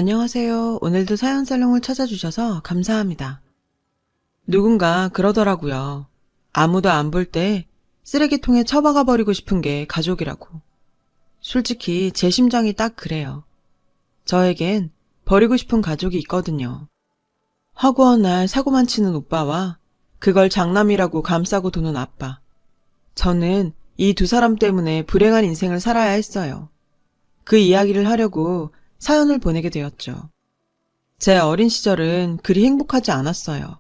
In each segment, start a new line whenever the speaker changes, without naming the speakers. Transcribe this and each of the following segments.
안녕하세요. 오늘도 사연살롱을 찾아주셔서 감사합니다. 누군가 그러더라고요. 아무도 안 볼 때 쓰레기통에 처박아 버리고 싶은 게 가족이라고. 솔직히 제 심정이 딱 그래요. 저에겐 버리고 싶은 가족이 있거든요. 허구한 날 사고만 치는 오빠와 그걸 장남이라고 감싸고 도는 아빠. 저는 이 두 사람 때문에 불행한 인생을 살아야 했어요. 그 이야기를 하려고 사연을 보내게 되었죠. 제 어린 시절은 그리 행복하지 않았어요.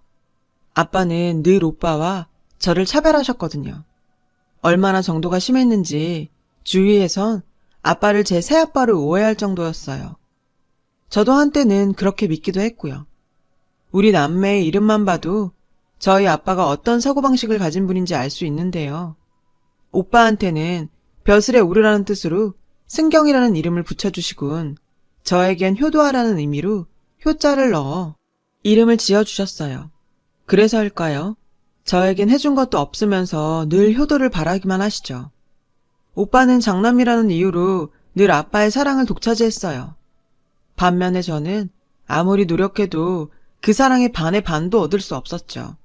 아빠는 늘 오빠와 저를 차별하셨거든요. 얼마나 정도가 심했는지 주위에선 아빠를 제 새아빠로 오해할 정도였어요. 저도 한때는 그렇게 믿기도 했고요. 우리 남매의 이름만 봐도 저희 아빠가 어떤 사고방식을 가진 분인지 알 수 있는데요. 오빠한테는 벼슬에 오르라는 뜻으로 승경이라는 이름을 붙여주시곤 저에겐 효도하라는 의미로 효자를 넣어 이름을 지어주셨어요. 그래서일까요? 저에겐 해준 것도 없으면서 늘 효도를 바라기만 하시죠. 오빠는 장남이라는 이유로 늘 아빠의 사랑을 독차지했어요. 반면에 저는 아무리 노력해도 그 사랑의 반의 반도 얻을 수 없었죠.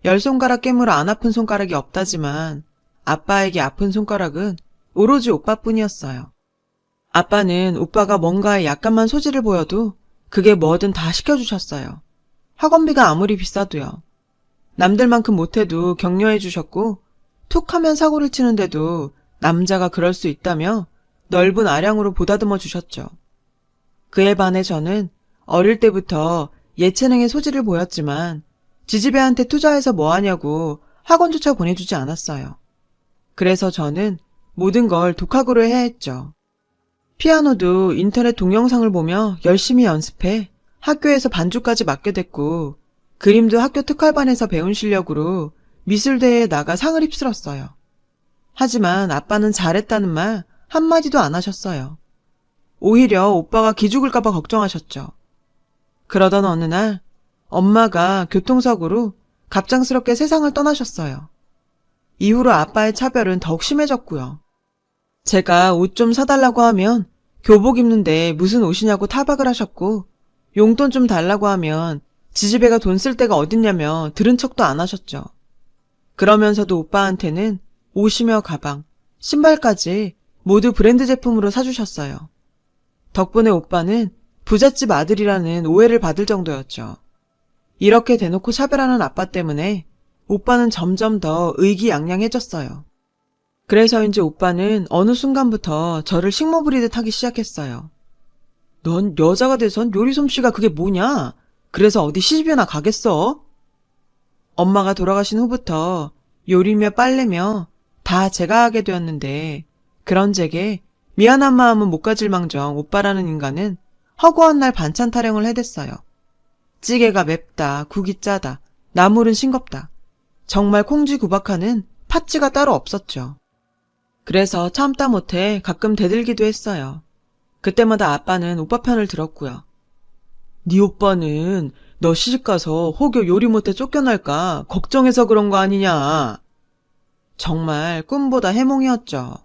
10손가락 깨물어 안 아픈 손가락이 없다지만 아빠에게 아픈 손가락은 오로지 오빠뿐이었어요. 아빠는 오빠가 뭔가에 약간만 소질을 보여도 그게 뭐든 다 시켜주셨어요. 학원비가 아무리 비싸도요. 남들만큼 못해도 격려해 주셨고 툭 하면 사고를 치는데도 남자가 그럴 수 있다며 넓은 아량으로 보다듬어 주셨죠. 그에 반해 저는 어릴 때부터 예체능의 소질을 보였지만 지지배한테 투자해서 뭐하냐고 학원조차 보내주지 않았어요. 그래서 저는 모든 걸 독학으로 해야 했죠. 피아노도 인터넷 동영상을 보며 열심히 연습해 학교에서 반주까지 맡게 됐고 그림도 학교 특활반에서 배운 실력으로 미술대회에 나가 상을 휩쓸었어요. 하지만 아빠는 잘했다는 말 한마디도 안 하셨어요. 오히려 오빠가 기죽을까봐 걱정하셨죠. 그러던 어느 날 엄마가 교통사고로 갑작스럽게 세상을 떠나셨어요. 이후로 아빠의 차별은 더욱 심해졌고요. 제가 옷 좀 사달라고 하면 교복 입는데 무슨 옷이냐고 타박을 하셨고 용돈 좀 달라고 하면 지지배가 돈 쓸 데가 어딨냐며 들은 척도 안 하셨죠. 그러면서도 오빠한테는 옷이며 가방, 신발까지 모두 브랜드 제품으로 사주셨어요. 덕분에 오빠는 부잣집 아들이라는 오해를 받을 정도였죠. 이렇게 대놓고 차별하는 아빠 때문에 오빠는 점점 더 의기양양해졌어요. 그래서인지 오빠는 어느 순간부터 저를 식모 부리듯 하기 시작했어요. 넌 여자가 돼선 요리 솜씨가 그게 뭐냐? 그래서 어디 시집이나 가겠어? 엄마가 돌아가신 후부터 요리며 빨래며 다 제가 하게 되었는데 그런 제게 미안한 마음은 못 가질 망정 오빠라는 인간은 허구한 날 반찬 타령을 해댔어요. 찌개가 맵다, 국이 짜다, 나물은 싱겁다. 정말 콩쥐구박하는 팥쥐가 따로 없었죠. 그래서 참다 못해 가끔 대들기도 했어요. 그때마다 아빠는 오빠 편을 들었고요. 네 오빠는 너 시집가서 혹여 요리 못해 쫓겨날까 걱정해서 그런 거 아니냐. 정말 꿈보다 해몽이었죠.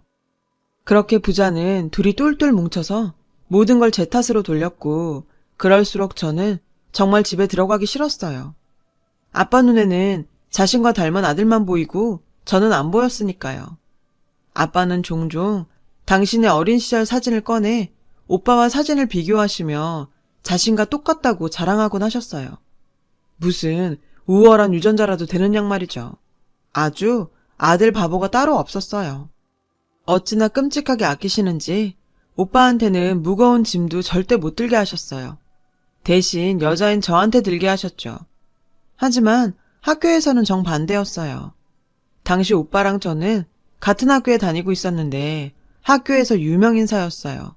그렇게 부자는 둘이 똘똘 뭉쳐서 모든 걸 제 탓으로 돌렸고 그럴수록 저는 정말 집에 들어가기 싫었어요. 아빠 눈에는 자신과 닮은 아들만 보이고 저는 안 보였으니까요. 아빠는 종종 당신의 어린 시절 사진을 꺼내 오빠와 사진을 비교하시며 자신과 똑같다고 자랑하곤 하셨어요. 무슨 우월한 유전자라도 되는 양 말이죠. 아주 아들 바보가 따로 없었어요. 어찌나 끔찍하게 아끼시는지 오빠한테는 무거운 짐도 절대 못 들게 하셨어요. 대신 여자인 저한테 들게 하셨죠. 하지만 학교에서는 정반대였어요. 당시 오빠랑 저는 같은 학교에 다니고 있었는데 학교에서 유명 인사였어요.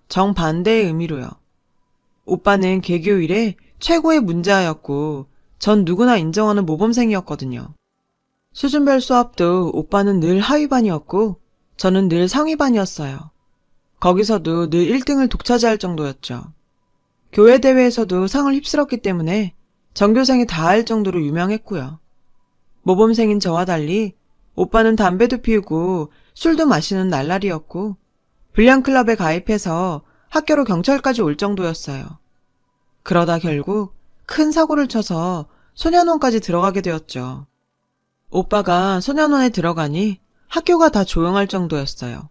정반대의 의미로요. 오빠는 개교 이래 최고의 문제아였고 전 누구나 인정하는 모범생이었거든요. 수준별 수업도 오빠는 늘 하위반이었고 저는 늘 상위반이었어요. 거기서도 늘 1등을 독차지할 정도였죠. 교회 대회에서도 상을 휩쓸었기 때문에 전교생이 다 알 정도로 유명했고요. 모범생인 저와 달리 오빠는 담배도 피우고 술도 마시는 날라리였고 불량클럽에 가입해서 학교로 경찰까지 올 정도였어요. 그러다 결국 큰 사고를 쳐서 소년원까지 들어가게 되었죠. 오빠가 소년원에 들어가니 학교가 다 조용할 정도였어요.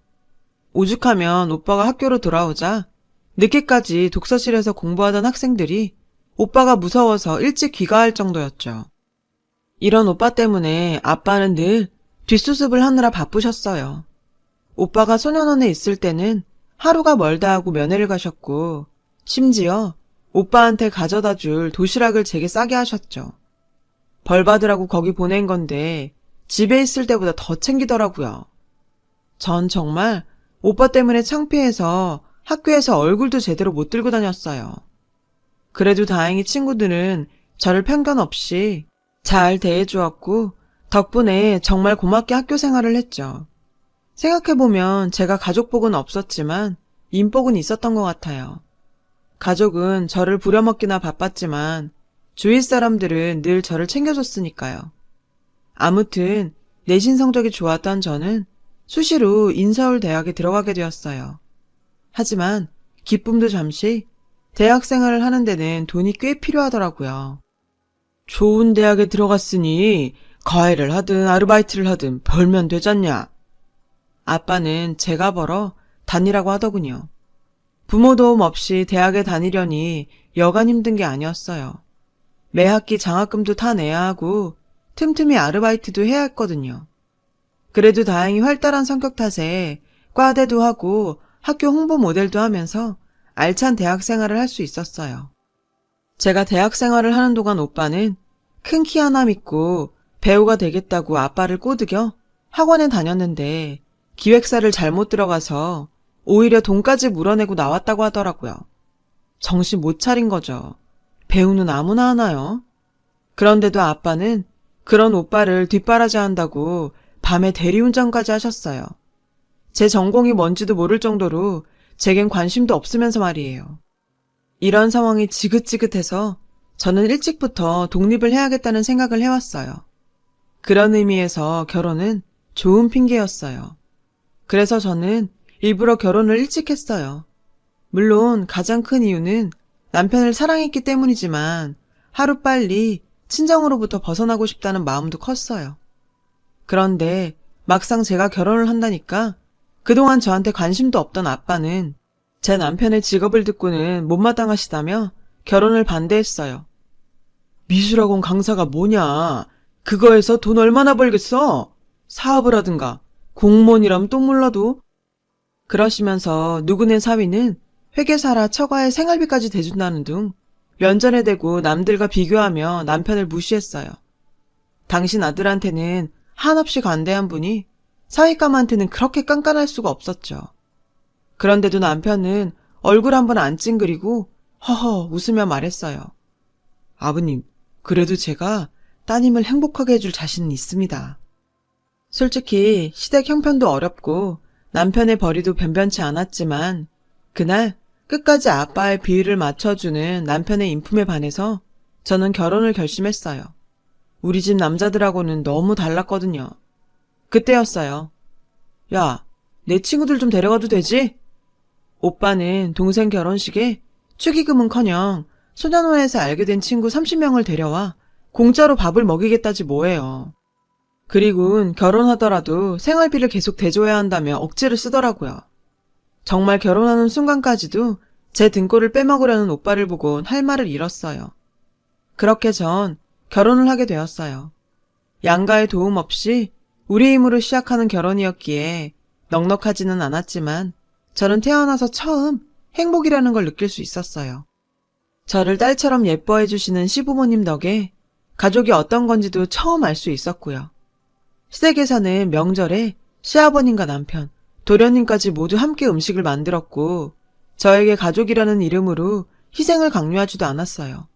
오죽하면 오빠가 학교로 돌아오자 늦게까지 독서실에서 공부하던 학생들이 오빠가 무서워서 일찍 귀가할 정도였죠. 이런 오빠 때문에 아빠는 늘 뒷수습을 하느라 바쁘셨어요. 오빠가 소년원에 있을 때는 하루가 멀다 하고 면회를 가셨고 심지어 오빠한테 가져다 줄 도시락을 제게 싸게 하셨죠. 벌 받으라고 거기 보낸 건데 집에 있을 때보다 더 챙기더라고요. 전 정말 오빠 때문에 창피해서 학교에서 얼굴도 제대로 못 들고 다녔어요. 그래도 다행히 친구들은 저를 편견 없이 잘 대해주었고 덕분에 정말 고맙게 학교 생활을 했죠. 생각해보면 제가 가족복은 없었지만 인복은 있었던 것 같아요. 가족은 저를 부려먹기나 바빴지만 주위 사람들은 늘 저를 챙겨줬으니까요. 아무튼 내신 성적이 좋았던 저는 수시로 인서울대학에 들어가게 되었어요. 하지만 기쁨도 잠시 대학 생활을 하는 데는 돈이 꽤 필요하더라고요. 좋은 대학에 들어갔으니 과외를 하든 아르바이트를 하든 벌면 되잖냐. 아빠는 제가 벌어 다니라고 하더군요. 부모 도움 없이 대학에 다니려니 여간 힘든 게 아니었어요. 매 학기 장학금도 다 내야 하고 틈틈이 아르바이트도 해야 했거든요. 그래도 다행히 활달한 성격 탓에 과대도 하고 학교 홍보 모델도 하면서 알찬 대학 생활을 할 수 있었어요. 제가 대학 생활을 하는 동안 오빠는 큰 키 하나 믿고 배우가 되겠다고 아빠를 꼬드겨 학원에 다녔는데 기획사를 잘못 들어가서 오히려 돈까지 물어내고 나왔다고 하더라고요. 정신 못 차린 거죠. 배우는 아무나 하나요? 그런데도 아빠는 그런 오빠를 뒷바라지한다고 밤에 대리운전까지 하셨어요. 제 전공이 뭔지도 모를 정도로 제겐 관심도 없으면서 말이에요. 이런 상황이 지긋지긋해서 저는 일찍부터 독립을 해야겠다는 생각을 해왔어요. 그런 의미에서 결혼은 좋은 핑계였어요. 그래서 저는 일부러 결혼을 일찍 했어요. 물론 가장 큰 이유는 남편을 사랑했기 때문이지만 하루빨리 친정으로부터 벗어나고 싶다는 마음도 컸어요. 그런데 막상 제가 결혼을 한다니까 그동안 저한테 관심도 없던 아빠는 제 남편의 직업을 듣고는 못마땅하시다며 결혼을 반대했어요. 미술학원 강사가 뭐냐? 그거에서 돈 얼마나 벌겠어? 사업을 하든가 공무원이라면 또 몰라도. 그러시면서 누구네 사위는 회계사라 처가에 생활비까지 대준다는 둥 면전에 대고 남들과 비교하며 남편을 무시했어요. 당신 아들한테는 한없이 관대한 분이 사위감한테는 그렇게 깐깐할 수가 없었죠. 그런데도 남편은 얼굴 한번 안 찡그리고 허허 웃으며 말했어요. 아버님, 그래도 제가 따님을 행복하게 해줄 자신은 있습니다. 솔직히 시댁 형편도 어렵고 남편의 벌이도 변변치 않았지만 그날 끝까지 아빠의 비위를 맞춰주는 남편의 인품에 반해서 저는 결혼을 결심했어요. 우리 집 남자들하고는 너무 달랐거든요. 그때였어요. 야, 내 친구들 좀 데려가도 되지? 오빠는 동생 결혼식에 축의금은커녕 소년원에서 알게 된 친구 30명을 데려와 공짜로 밥을 먹이겠다지 뭐예요. 그리고는 결혼하더라도 생활비를 계속 대줘야 한다며 억지를 쓰더라고요. 정말 결혼하는 순간까지도 제 등골을 빼먹으려는 오빠를 보곤 할 말을 잃었어요. 그렇게 전 결혼을 하게 되었어요. 양가의 도움 없이 우리 힘으로 시작하는 결혼이었기에 넉넉하지는 않았지만 저는 태어나서 처음 행복이라는 걸 느낄 수 있었어요. 저를 딸처럼 예뻐해 주시는 시부모님 덕에 가족이 어떤 건지도 처음 알 수 있었고요. 시댁에서는 명절에 시아버님과 남편, 도련님까지 모두 함께 음식을 만들었고 저에게 가족이라는 이름으로 희생을 강요하지도 않았어요.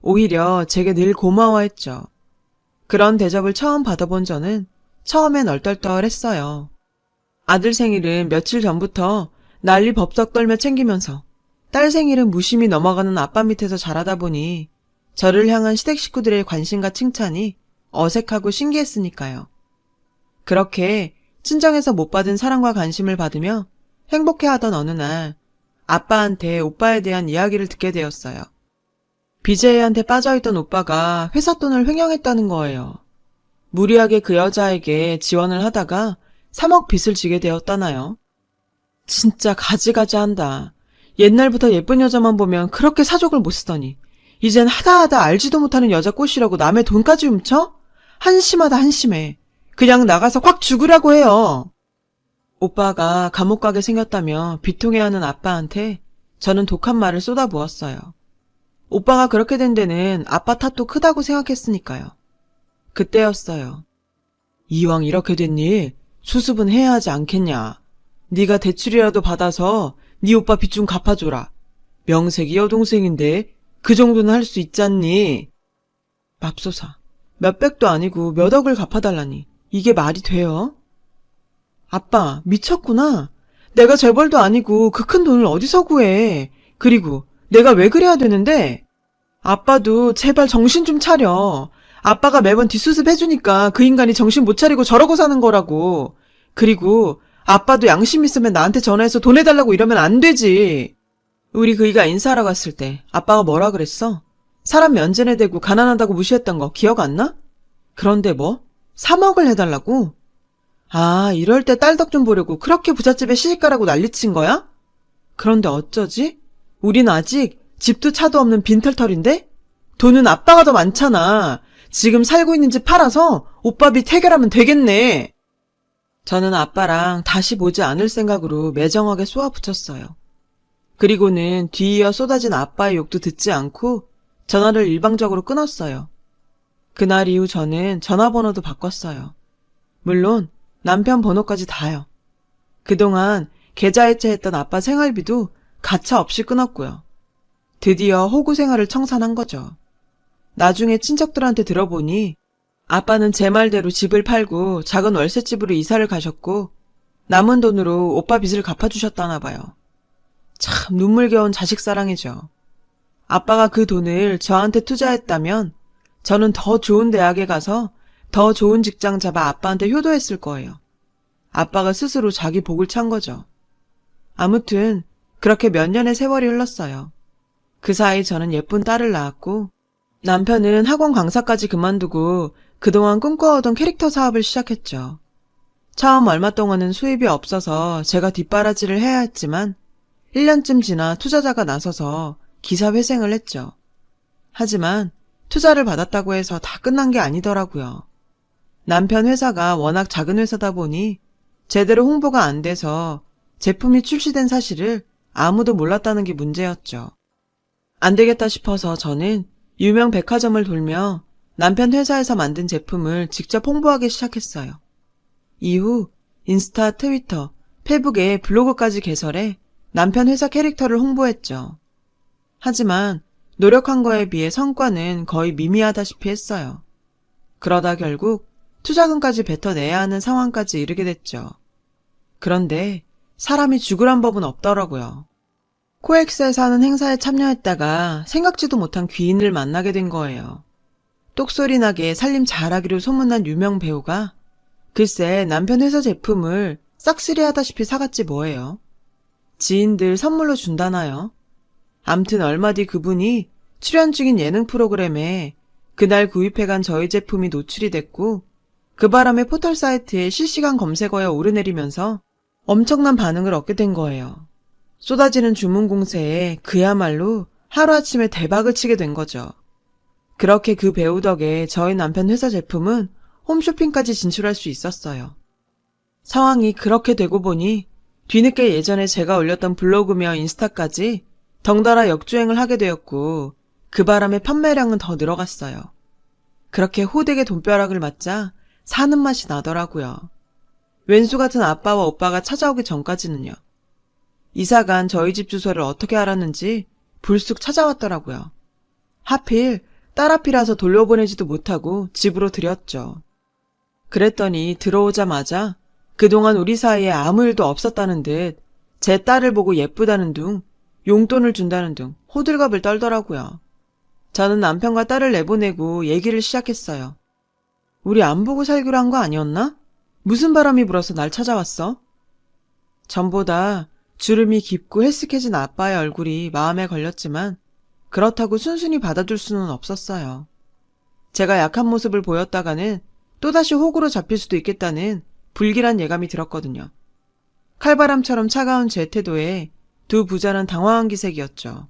오히려 제게 늘 고마워했죠. 그런 대접을 처음 받아본 저는 처음엔 얼떨떨했어요. 아들 생일은 며칠 전부터 난리 법석 떨며 챙기면서 딸 생일은 무심히 넘어가는 아빠 밑에서 자라다 보니 저를 향한 시댁 식구들의 관심과 칭찬이 어색하고 신기했으니까요. 그렇게 친정에서 못 받은 사랑과 관심을 받으며 행복해하던 어느 날 아빠한테 오빠에 대한 이야기를 듣게 되었어요. BJ한테 빠져있던 오빠가 회사 돈을 횡령했다는 거예요. 무리하게 그 여자에게 지원을 하다가 3억 빚을 지게 되었다나요? 진짜 가지가지한다. 옛날부터 예쁜 여자만 보면 그렇게 사족을 못 쓰더니 이젠 하다하다 알지도 못하는 여자 꼬시려고 남의 돈까지 훔쳐? 한심하다 한심해. 그냥 나가서 확 죽으라고 해요. 오빠가 감옥 가게 생겼다며 비통해하는 아빠한테 저는 독한 말을 쏟아부었어요. 오빠가 그렇게 된 데는 아빠 탓도 크다고 생각했으니까요. 그때였어요. 이왕 이렇게 됐니? 수습은 해야 하지 않겠냐. 네가 대출이라도 받아서 네 오빠 빚 좀 갚아줘라. 명색이 여동생인데 그 정도는 할 수 있잖니. 맙소사. 몇백도 아니고 몇 억을 갚아달라니. 이게 말이 돼요? 아빠, 미쳤구나. 내가 재벌도 아니고 그 큰 돈을 어디서 구해. 그리고 내가 왜 그래야 되는데? 아빠도 제발 정신 좀 차려. 아빠가 매번 뒷수습 해주니까 그 인간이 정신 못 차리고 저러고 사는 거라고. 그리고 아빠도 양심 있으면 나한테 전화해서 돈 해달라고 이러면 안 되지. 우리 그이가 인사하러 갔을 때 아빠가 뭐라 그랬어? 사람 면전에 대고 가난하다고 무시했던 거 기억 안 나? 그런데 뭐? 3억을 해달라고? 아, 이럴 때 딸 덕 좀 보려고 그렇게 부잣집에 시집가라고 난리친 거야? 그런데 어쩌지? 우린 아직 집도 차도 없는 빈털털인데? 돈은 아빠가 더 많잖아. 지금 살고 있는 집 팔아서 오빠 빚 해결하면 되겠네. 저는 아빠랑 다시 보지 않을 생각으로 매정하게 쏘아붙였어요. 그리고는 뒤이어 쏟아진 아빠의 욕도 듣지 않고 전화를 일방적으로 끊었어요. 그날 이후 저는 전화번호도 바꿨어요. 물론 남편 번호까지 다요. 그동안 계좌이체했던 아빠 생활비도 가차 없이 끊었고요. 드디어 호구 생활을 청산한 거죠. 나중에 친척들한테 들어보니 아빠는 제 말대로 집을 팔고 작은 월세집으로 이사를 가셨고 남은 돈으로 오빠 빚을 갚아주셨다나 봐요. 참 눈물겨운 자식 사랑이죠. 아빠가 그 돈을 저한테 투자했다면 저는 더 좋은 대학에 가서 더 좋은 직장 잡아 아빠한테 효도했을 거예요. 아빠가 스스로 자기 복을 찬 거죠. 아무튼 그렇게 몇 년의 세월이 흘렀어요. 그 사이 저는 예쁜 딸을 낳았고 남편은 학원 강사까지 그만두고 그동안 꿈꿔오던 캐릭터 사업을 시작했죠. 처음 얼마 동안은 수입이 없어서 제가 뒷바라지를 해야 했지만 1년쯤 지나 투자자가 나서서 기사 회생을 했죠. 하지만 투자를 받았다고 해서 다 끝난 게 아니더라고요. 남편 회사가 워낙 작은 회사다 보니 제대로 홍보가 안 돼서 제품이 출시된 사실을 아무도 몰랐다는 게 문제였죠. 안 되겠다 싶어서 저는 유명 백화점을 돌며 남편 회사에서 만든 제품을 직접 홍보하기 시작했어요. 이후 인스타, 트위터, 페북에 블로그까지 개설해 남편 회사 캐릭터를 홍보했죠. 하지만 노력한 거에 비해 성과는 거의 미미하다시피 했어요. 그러다 결국 투자금까지 뱉어내야 하는 상황까지 이르게 됐죠. 그런데 사람이 죽으란 법은 없더라고요. 코엑스에서 하는 행사에 참여했다가 생각지도 못한 귀인을 만나게 된 거예요. 똑소리 나게 살림 잘하기로 소문난 유명 배우가 글쎄 남편 회사 제품을 싹쓸이하다시피 사갔지 뭐예요. 지인들 선물로 준다나요? 암튼 얼마 뒤 그분이 출연 중인 예능 프로그램에 그날 구입해간 저희 제품이 노출이 됐고 그 바람에 포털 사이트에 실시간 검색어에 오르내리면서 엄청난 반응을 얻게 된 거예요. 쏟아지는 주문 공세에 그야말로 하루아침에 대박을 치게 된 거죠. 그렇게 그 배우 덕에 저희 남편 회사 제품은 홈쇼핑까지 진출할 수 있었어요. 상황이 그렇게 되고 보니 뒤늦게 예전에 제가 올렸던 블로그며 인스타까지 덩달아 역주행을 하게 되었고 그 바람에 판매량은 더 늘어갔어요. 그렇게 호되게 돈벼락을 맞자 사는 맛이 나더라고요. 왼수 같은 아빠와 오빠가 찾아오기 전까지는요. 이사간 저희 집 주소를 어떻게 알았는지 불쑥 찾아왔더라고요. 하필 딸 앞이라서 돌려보내지도 못하고 집으로 들였죠. 그랬더니 들어오자마자 그동안 우리 사이에 아무 일도 없었다는 듯 제 딸을 보고 예쁘다는 둥, 용돈을 준다는 둥 호들갑을 떨더라고요. 저는 남편과 딸을 내보내고 얘기를 시작했어요. 우리 안 보고 살기로 한 거 아니었나? 무슨 바람이 불어서 날 찾아왔어? 전보다 주름이 깊고 헬쓱해진 아빠의 얼굴이 마음에 걸렸지만 그렇다고 순순히 받아줄 수는 없었어요. 제가 약한 모습을 보였다가는 또다시 호구로 잡힐 수도 있겠다는 불길한 예감이 들었거든요. 칼바람처럼 차가운 제 태도에 두 부자는 당황한 기색이었죠.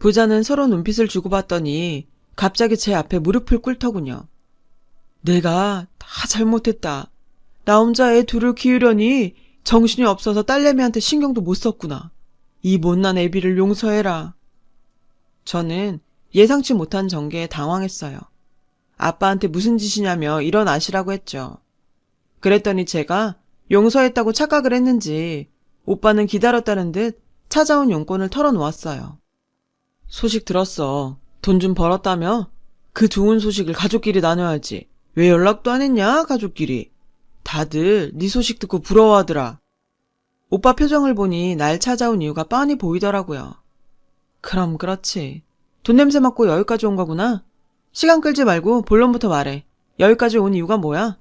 부자는 서로 눈빛을 주고받더니 갑자기 제 앞에 무릎을 꿇더군요. 내가 다 잘못했다. 나 혼자 애 둘을 키우려니 정신이 없어서 딸내미한테 신경도 못 썼구나. 이 못난 애비를 용서해라. 저는 예상치 못한 전개에 당황했어요. 아빠한테 무슨 짓이냐며 일어나시라고 했죠. 그랬더니 제가 용서했다고 착각을 했는지 오빠는 기다렸다는 듯 찾아온 용건을 털어놓았어요. 소식 들었어. 돈 좀 벌었다며? 그 좋은 소식을 가족끼리 나눠야지. 왜 연락도 안 했냐, 가족끼리. 다들 네 소식 듣고 부러워하더라. 오빠 표정을 보니 날 찾아온 이유가 뻔히 보이더라고요. 그럼 그렇지. 돈 냄새 맡고 여기까지 온 거구나. 시간 끌지 말고 본론부터 말해. 여기까지 온 이유가 뭐야?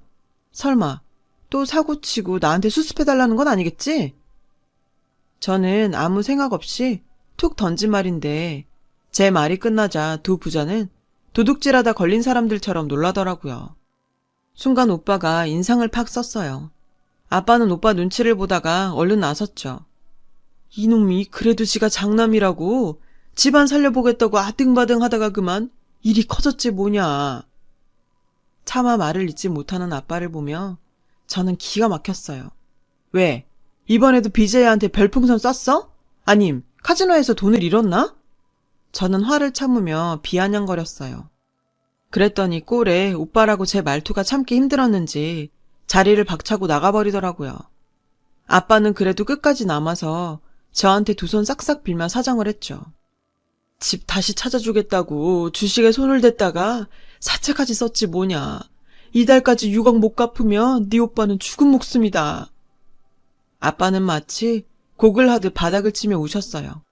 설마 또 사고치고 나한테 수습해달라는 건 아니겠지? 저는 아무 생각 없이 툭 던진 말인데 제 말이 끝나자 두 부자는 도둑질하다 걸린 사람들처럼 놀라더라고요. 순간 오빠가 인상을 팍 썼어요. 아빠는 오빠 눈치를 보다가 얼른 나섰죠. 이놈이 그래도 지가 장남이라고 집안 살려보겠다고 아등바등 하다가 그만 일이 커졌지 뭐냐. 차마 말을 잇지 못하는 아빠를 보며 저는 기가 막혔어요. 왜? 이번에도 BJ한테 별풍선 쐈어? 아님 카지노에서 돈을 잃었나? 저는 화를 참으며 비아냥거렸어요. 그랬더니 꼴에 오빠라고 제 말투가 참기 힘들었는지 자리를 박차고 나가버리더라고요. 아빠는 그래도 끝까지 남아서 저한테 두 손 싹싹 빌며 사정을 했죠. 집 다시 찾아주겠다고 주식에 손을 댔다가 사채까지 썼지 뭐냐. 이달까지 6억 못 갚으면 네 오빠는 죽은 목숨이다. 아빠는 마치 곡을 하듯 바닥을 치며 우셨어요.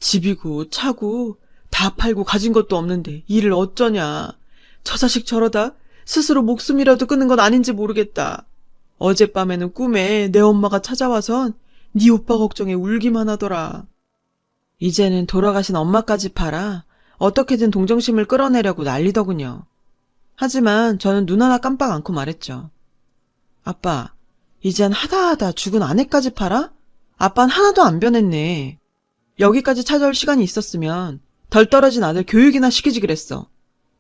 집이고 차고 다 팔고 가진 것도 없는데 일을 어쩌냐. 저 자식 저러다 스스로 목숨이라도 끊는 건 아닌지 모르겠다. 어젯밤에는 꿈에 내 엄마가 찾아와선 네 오빠 걱정에 울기만 하더라. 이제는 돌아가신 엄마까지 팔아 어떻게든 동정심을 끌어내려고 난리더군요. 하지만 저는 눈 하나 깜빡 않고 말했죠. 아빠, 이젠 하다하다 죽은 아내까지 팔아? 아빤 하나도 안 변했네. 여기까지 찾아올 시간이 있었으면 덜 떨어진 아들 교육이나 시키지 그랬어.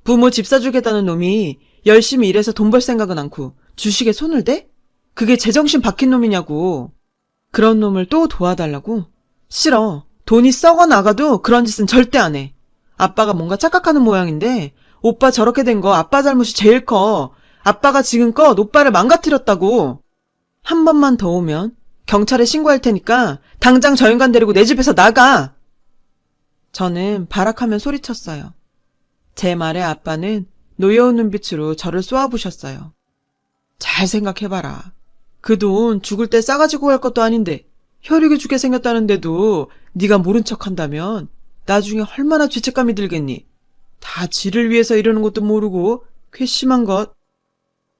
부모 집 사주겠다는 놈이 열심히 일해서 돈 벌 생각은 않고 주식에 손을 대? 그게 제정신 박힌 놈이냐고. 그런 놈을 또 도와달라고? 싫어. 돈이 썩어 나가도 그런 짓은 절대 안 해. 아빠가 뭔가 착각하는 모양인데 오빠 저렇게 된 거 아빠 잘못이 제일 커. 아빠가 지금껏 오빠를 망가뜨렸다고. 한 번만 더 오면 경찰에 신고할 테니까 당장 저 인간 데리고 내 집에서 나가. 저는 발악하며 소리쳤어요. 제 말에 아빠는 노여운 눈빛으로 저를 쏘아부셨어요. 잘 생각해봐라. 그 돈 죽을 때 싸가지고 갈 것도 아닌데 혈육이 죽게 생겼다는데도 네가 모른 척한다면 나중에 얼마나 죄책감이 들겠니? 다 지를 위해서 이러는 것도 모르고 괘씸한 것.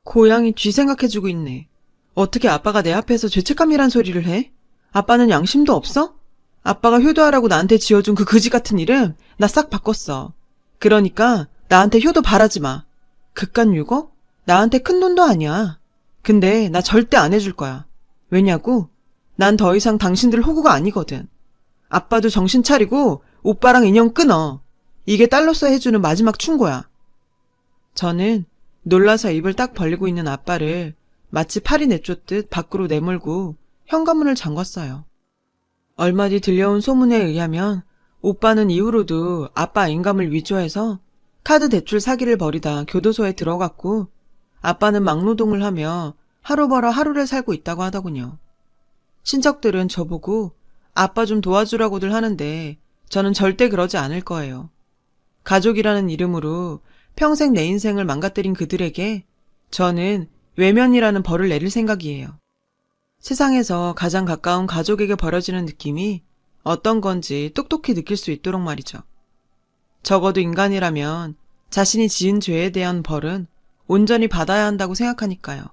고양이 쥐 생각해주고 있네. 어떻게 아빠가 내 앞에서 죄책감이란 소리를 해? 아빠는 양심도 없어? 아빠가 효도하라고 나한테 지어준 그 그지 같은 이름 나 싹 바꿨어. 그러니까 나한테 효도 바라지 마. 그깟 6억? 나한테 큰 돈도 아니야. 근데 나 절대 안 해줄 거야. 왜냐고? 난 더 이상 당신들 호구가 아니거든. 아빠도 정신 차리고 오빠랑 인연 끊어. 이게 딸로서 해주는 마지막 충고야. 저는 놀라서 입을 딱 벌리고 있는 아빠를 마치 팔이 내쫓듯 밖으로 내몰고 현관문을 잠궜어요. 얼마 뒤 들려온 소문에 의하면 오빠는 이후로도 아빠 인감을 위조해서 카드 대출 사기를 벌이다 교도소에 들어갔고 아빠는 막노동을 하며 하루 벌어 하루를 살고 있다고 하더군요. 친척들은 저보고 아빠 좀 도와주라고들 하는데 저는 절대 그러지 않을 거예요. 가족이라는 이름으로 평생 내 인생을 망가뜨린 그들에게 저는 외면이라는 벌을 내릴 생각이에요. 세상에서 가장 가까운 가족에게 벌어지는 느낌이 어떤 건지 똑똑히 느낄 수 있도록 말이죠. 적어도 인간이라면 자신이 지은 죄에 대한 벌은 온전히 받아야 한다고 생각하니까요.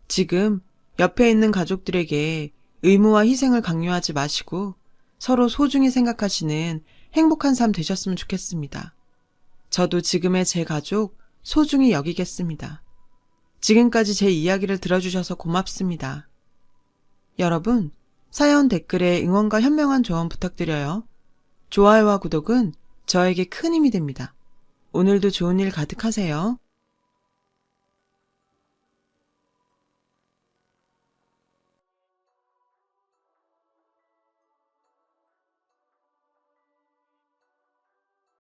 지금 옆에 있는 가족들에게 의무와 희생을 강요하지 마시고 서로 소중히 생각하시는 행복한 삶 되셨으면 좋겠습니다. 저도 지금의 제 가족 소중히 여기겠습니다. 지금까지 제 이야기를 들어주셔서 고맙습니다. 여러분, 사연 댓글에 응원과 현명한 조언 부탁드려요. 좋아요와 구독은 저에게 큰 힘이 됩니다. 오늘도 좋은 일 가득하세요.